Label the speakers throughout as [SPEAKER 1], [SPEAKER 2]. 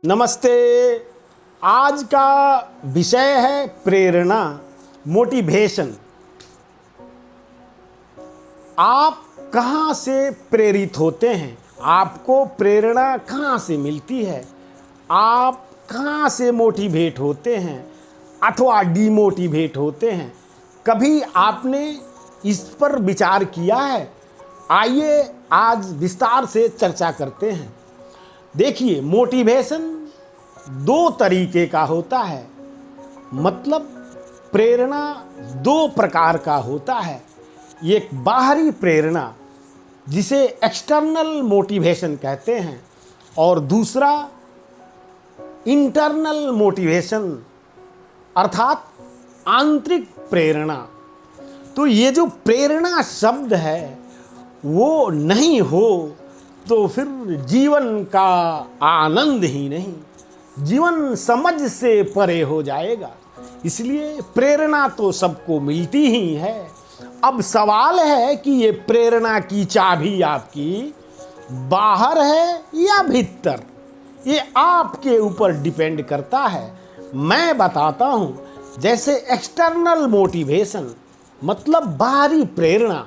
[SPEAKER 1] नमस्ते। आज का विषय है प्रेरणा, मोटिवेशन। आप कहाँ से प्रेरित होते हैं? आपको प्रेरणा कहाँ से मिलती है? आप कहाँ से मोटिवेट होते हैं अथवा डीमोटिवेट होते हैं? कभी आपने इस पर विचार किया है? आइए आज विस्तार से चर्चा करते हैं। देखिए, मोटिवेशन दो तरीके का होता है, मतलब प्रेरणा दो प्रकार का होता है। एक बाहरी प्रेरणा जिसे एक्सटर्नल मोटिवेशन कहते हैं, और दूसरा इंटरनल मोटिवेशन अर्थात आंतरिक प्रेरणा। तो ये जो प्रेरणा शब्द है वो नहीं हो तो फिर जीवन का आनंद ही नहीं, जीवन समझ से परे हो जाएगा। इसलिए प्रेरणा तो सबको मिलती ही है। अब सवाल है कि ये प्रेरणा की चाबी आपकी बाहर है या भीतर, ये आपके ऊपर डिपेंड करता है। मैं बताता हूँ। जैसे एक्सटर्नल मोटिवेशन मतलब बाहरी प्रेरणा,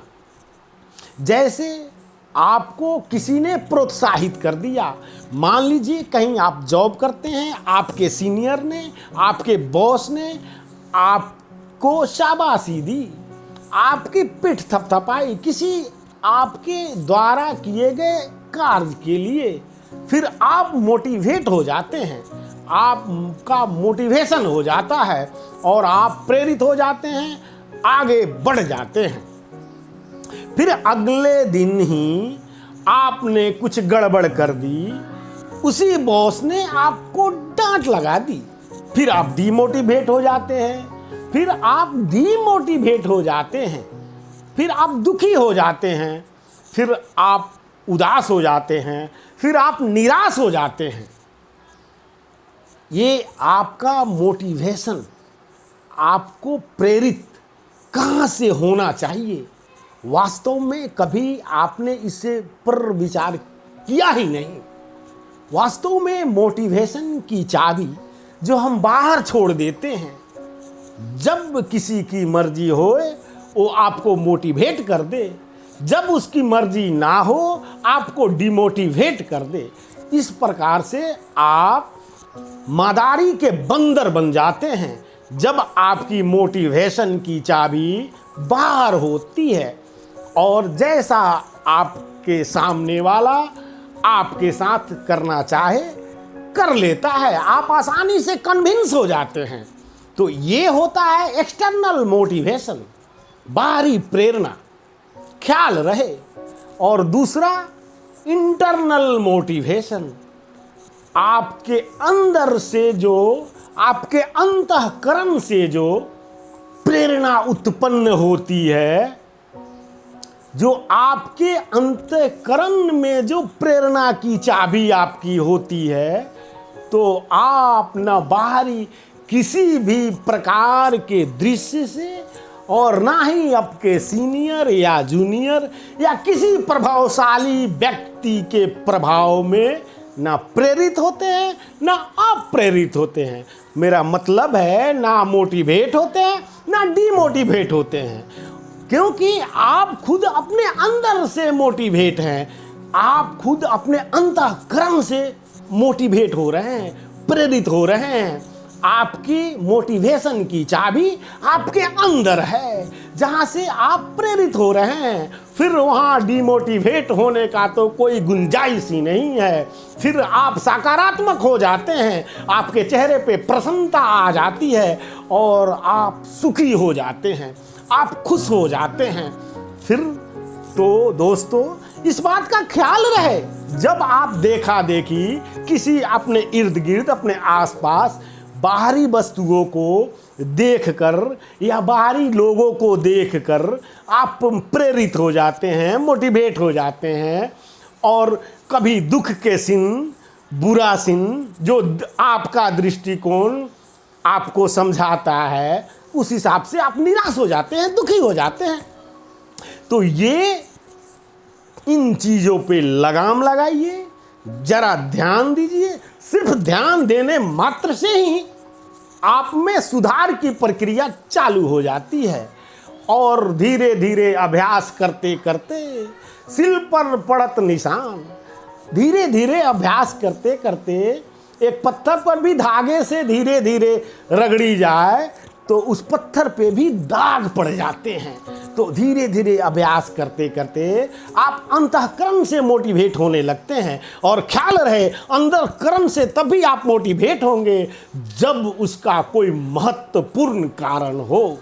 [SPEAKER 1] जैसे आपको किसी ने प्रोत्साहित कर दिया। मान लीजिए कहीं आप जॉब करते हैं, आपके सीनियर ने, आपके बॉस ने आपको शाबाशी दी, आपकी पीठ थपथपाई किसी आपके द्वारा किए गए कार्य के लिए। फिर आप मोटिवेट हो जाते हैं, आपका मोटिवेशन हो जाता है और आप प्रेरित हो जाते हैं, आगे बढ़ जाते हैं। फिर अगले दिन ही आपने कुछ गड़बड़ कर दी, उसी बॉस ने आपको डांट लगा दी, फिर आप डीमोटिवेट हो जाते हैं, फिर आप डीमोटिवेट हो जाते हैं, फिर आप दुखी हो जाते हैं, फिर आप उदास हो जाते हैं, फिर आप निराश हो जाते हैं। ये आपका मोटिवेशन, आपको प्रेरित कहाँ से होना चाहिए? वास्तव में कभी आपने इससे पर विचार किया ही नहीं। वास्तव में मोटिवेशन की चाबी जो हम बाहर छोड़ देते हैं, जब किसी की मर्जी होए वो आपको मोटिवेट कर दे, जब उसकी मर्जी ना हो आपको डिमोटिवेट कर दे। इस प्रकार से आप मादारी के बंदर बन जाते हैं जब आपकी मोटिवेशन की चाबी बाहर होती है, और जैसा आपके सामने वाला आपके साथ करना चाहे कर लेता है, आप आसानी से कन्विंस हो जाते हैं। तो ये होता है एक्सटर्नल मोटिवेशन, बाहरी प्रेरणा, ख्याल रहे। और दूसरा इंटरनल मोटिवेशन, आपके अंदर से जो, आपके अंतःकरण से जो प्रेरणा उत्पन्न होती है, जो आपके अंतःकरण में जो प्रेरणा की चाबी आपकी होती है, तो आप न बाहरी किसी भी प्रकार के दृश्य से और ना ही आपके सीनियर या जूनियर या किसी प्रभावशाली व्यक्ति के प्रभाव में ना प्रेरित होते हैं ना अप्रेरित होते हैं। मेरा मतलब है ना मोटिवेट होते हैं ना डीमोटिवेट होते हैं, क्योंकि आप खुद अपने अंदर से मोटिवेट हैं, आप खुद अपने अंतःकरण से मोटिवेट हो रहे हैं, प्रेरित हो रहे हैं। आपकी मोटिवेशन की चाबी आपके अंदर है, जहां से आप प्रेरित हो रहे हैं। फिर वहां डिमोटिवेट होने का तो कोई गुंजाइश ही नहीं है। फिर आप सकारात्मक हो जाते हैं, आपके चेहरे पे प्रसन्नता आ जाती है और आप सुखी हो जाते हैं, आप खुश हो जाते हैं। फिर तो दोस्तों, इस बात का ख्याल रहे, जब आप देखा देखी किसी अपने इर्द गिर्द, अपने आसपास बाहरी वस्तुओं को देखकर या बाहरी लोगों को देखकर आप प्रेरित हो जाते हैं, मोटिवेट हो जाते हैं, और कभी दुख के सिन, बुरा सिन जो आपका दृष्टिकोण आपको समझाता है, उस हिसाब से आप निराश हो जाते हैं, दुखी हो जाते हैं। तो ये इन चीज़ों पे लगाम लगाइए, जरा ध्यान दीजिए। सिर्फ ध्यान देने मात्र से ही आप में सुधार की प्रक्रिया चालू हो जाती है और धीरे धीरे अभ्यास करते करते सिल पर पड़त निशान। धीरे धीरे अभ्यास करते करते एक पत्थर पर भी धागे से धीरे धीरे रगड़ी जाए तो उस पत्थर पे भी दाग पड़ जाते हैं। तो धीरे धीरे अभ्यास करते करते आप अंतःकरण से मोटिवेट होने लगते हैं। और ख्याल रहे, अंतःकरण से तभी आप मोटिवेट होंगे जब उसका कोई महत्वपूर्ण कारण हो,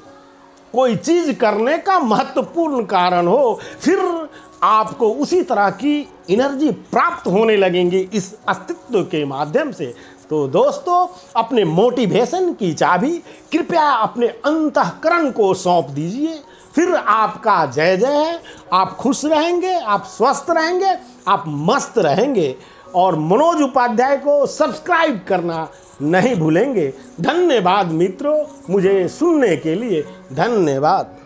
[SPEAKER 1] कोई चीज करने का महत्वपूर्ण कारण हो। फिर आपको उसी तरह की एनर्जी प्राप्त होने लगेंगी इस अस्तित्व के माध्यम से। तो दोस्तों, अपने मोटिवेशन की चाबी कृपया अपने अंतःकरण को सौंप दीजिए। फिर आपका जय जय है। आप खुश रहेंगे, आप स्वस्थ रहेंगे, आप मस्त रहेंगे। और मनोज उपाध्याय को सब्सक्राइब करना नहीं भूलेंगे। धन्यवाद मित्रों, मुझे सुनने के लिए धन्यवाद।